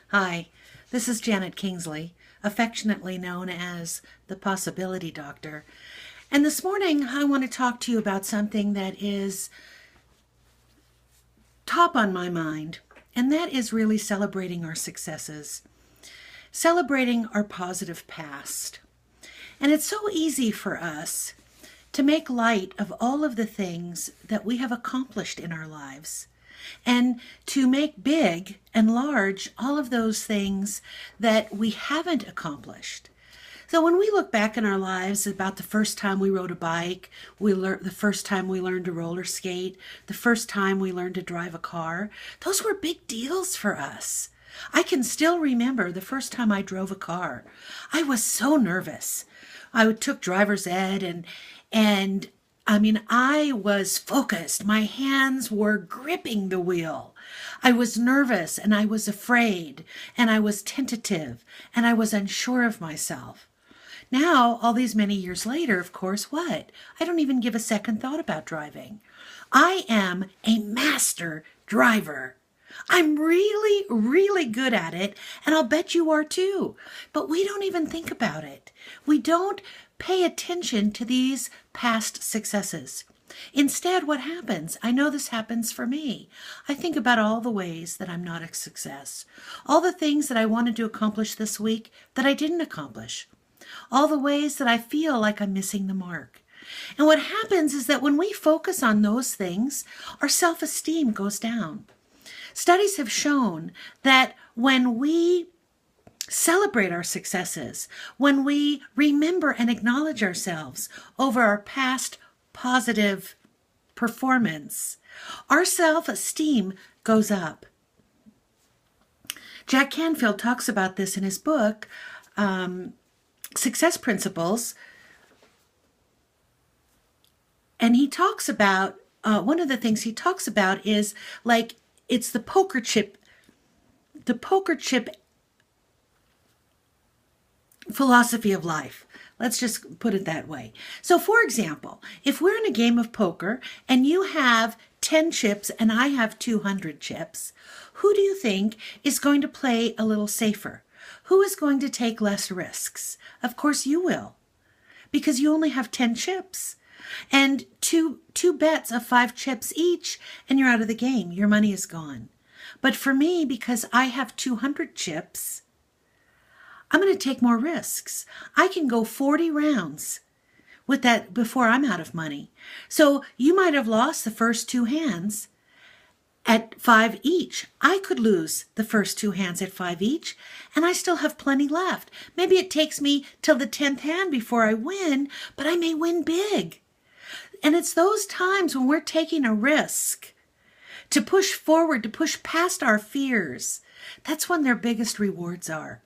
Hi, this is Janet Kingsley, affectionately known as the Possibility Doctor. And this morning I want to talk to you about something that is top on my mind, and that is really celebrating our successes, celebrating our positive past. And it's so easy for us to make light of all of the things that we have accomplished in our lives, and to make big and large all of those things that we haven't accomplished. So when we look back in our lives about the first time we rode a bike, the first time we learned to roller skate, the first time we learned to drive a car, those were big deals for us. I can still remember the first time I drove a car. I was so nervous. I took driver's ed and I was focused. My hands were gripping the wheel. I was nervous and I was afraid and I was tentative and I was unsure of myself. Now, all these many years later, of course, what? I don't even give a second thought about driving. I am a master driver. I'm really, really good at it, and I'll bet you are too. But we don't even think about it. We don't pay attention to these past successes. Instead, what happens? I know this happens for me. I think about all the ways that I'm not a success, all the things that I wanted to accomplish this week that I didn't accomplish, all the ways that I feel like I'm missing the mark. And what happens is that when we focus on those things, our self-esteem goes down. Studies have shown that when we celebrate our successes, when we remember and acknowledge ourselves over our past positive performance, our self-esteem goes up. Jack Canfield talks about this in his book, Success Principles, and he talks about, one of the things he talks about is like, it's the poker chip philosophy of life. Let's just put it that way. So for example, if we're in a game of poker and you have 10 chips and I have 200 chips, who do you think is going to play a little safer? Who is going to take less risks? Of course you will, because you only have 10 chips. And two bets of 5 chips each, and you're out of the game. Your money is gone. But for me, because I have 200 chips, I'm going to take more risks. I can go 40 rounds with that before I'm out of money. So you might have lost the first 2 hands at 5 each. I could lose the first 2 hands at 5 each, and I still have plenty left. Maybe it takes me till the 10th hand before I win, but I may win big. And it's those times when we're taking a risk to push forward, to push past our fears. That's when their biggest rewards are.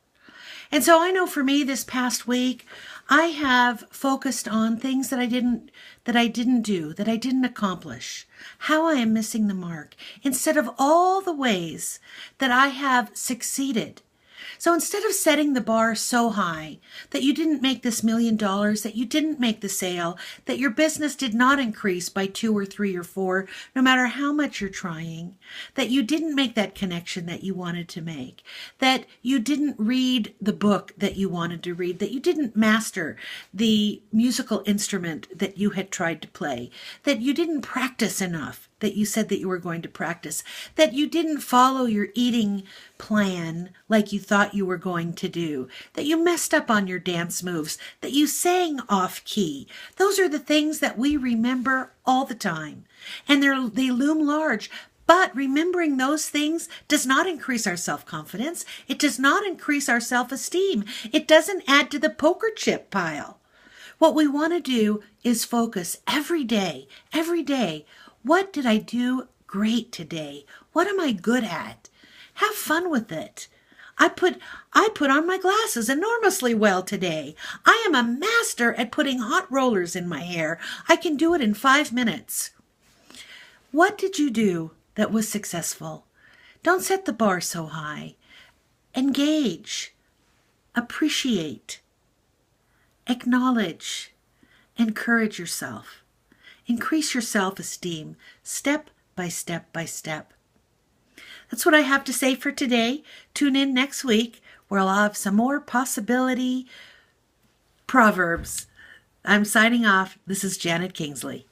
And so I know for me this past week, I have focused on things that I didn't do, that I didn't accomplish, how I am missing the mark, instead of all the ways that I have succeeded. So instead of setting the bar so high that you didn't make this $1 million, that you didn't make the sale, that your business did not increase by 2 or 3 or 4, no matter how much you're trying, that you didn't make that connection that you wanted to make, that you didn't read the book that you wanted to read, that you didn't master the musical instrument that you had tried to play, that you didn't practice enough that you said that you were going to practice, that you didn't follow your eating plan like you thought you were going to do, that you messed up on your dance moves, that you sang off key. Those are the things that we remember all the time, and they loom large. But remembering those things does not increase our self-confidence. It does not increase our self-esteem. It doesn't add to the poker chip pile. What we want to do is focus every day. What did I do great today? What am I good at? Have fun with it. I put on my glasses enormously well today. I am a master at putting hot rollers in my hair. I can do it in 5 minutes. What did you do that was successful? Don't set the bar so high. Engage. Appreciate. Acknowledge. Encourage yourself. Increase your self-esteem step by step by step. That's what I have to say for today. Tune in next week where I'll have some more possibility proverbs. I'm signing off. This is Janet Kingsley.